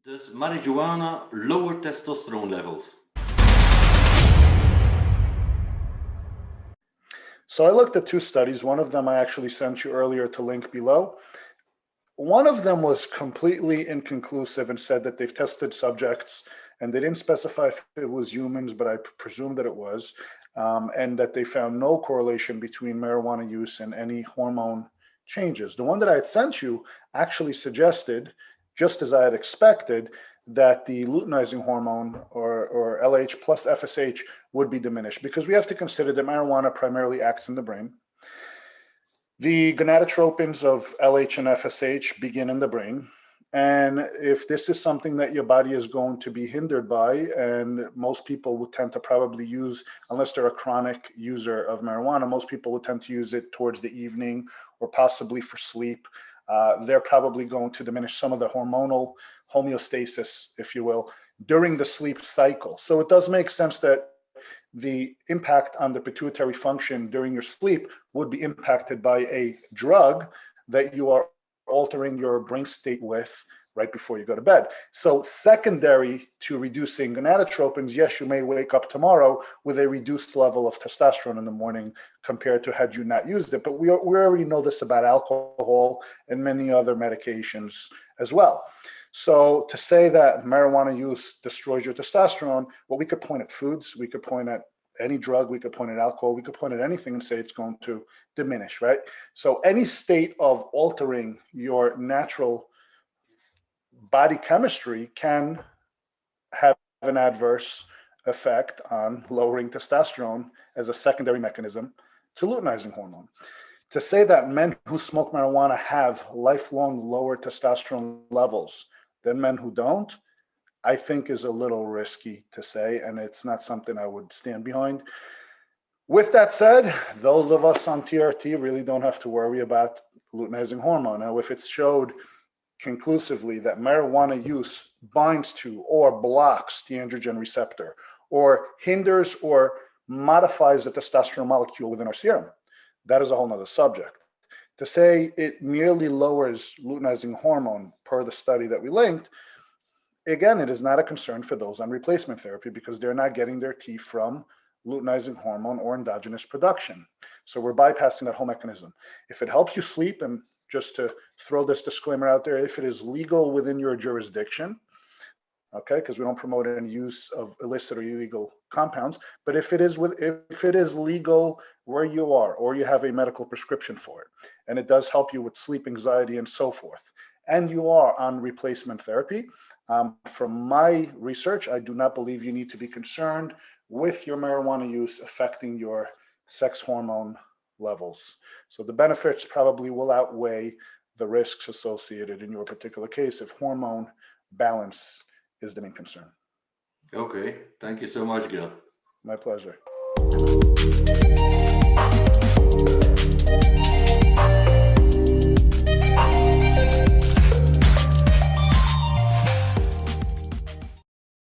Does marijuana lower testosterone levels? So I looked at two studies. One of them I actually sent you earlier to link below. One of them was completely inconclusive and said that they've tested subjects and they didn't specify if it was humans, but I presume that it was, and that they found no correlation between marijuana use and any hormone changes. The one that I had sent you actually suggested, just as I had expected, that the luteinizing hormone or LH plus FSH would be diminished, because we have to consider that marijuana primarily acts in the brain. The gonadotropins of LH and FSH begin in the brain. And if this is something that your body is going to be hindered by, and most people would tend to probably use, unless they're a chronic user of marijuana, most people would tend to use it towards the evening or possibly for sleep. They're probably going to diminish some of the hormonal homeostasis, if you will, during the sleep cycle. So it does make sense that the impact on the pituitary function during your sleep would be impacted by a drug that you are altering your brain state with right before you go to bed. So secondary to reducing gonadotropins, yes, you may wake up tomorrow with a reduced level of testosterone in the morning compared to had you not used it. But we already know this about alcohol and many other medications as well. So to say that marijuana use destroys your testosterone, well, we could point at foods, we could point at any drug, we could point at alcohol, we could point at anything and say it's going to diminish, right? So any state of altering your natural body chemistry can have an adverse effect on lowering testosterone as a secondary mechanism to luteinizing hormone. To say that men who smoke marijuana have lifelong lower testosterone levels than men who don't, I think is a little risky to say, and it's not something I would stand behind. With that said, those of us on TRT really don't have to worry about luteinizing hormone. Now, if it's showed conclusively that marijuana use binds to or blocks the androgen receptor or hinders or modifies the testosterone molecule within our serum, that is a whole nother subject. To say it merely lowers luteinizing hormone per the study that we linked, again, it is not a concern for those on replacement therapy because they're not getting their T from luteinizing hormone or endogenous production. So we're bypassing that whole mechanism. If it helps you sleep, and just to throw this disclaimer out there, if it is legal within your jurisdiction, okay, because we don't promote any use of illicit or illegal compounds, but if it is legal where you are, or you have a medical prescription for it, and it does help you with sleep anxiety and so forth, and you are on replacement therapy, from my research, I do not believe you need to be concerned with your marijuana use affecting your sex hormone levels. So the benefits probably will outweigh the risks associated in your particular case if hormone balance is the main concern. Okay, thank you so much, Gil. My pleasure.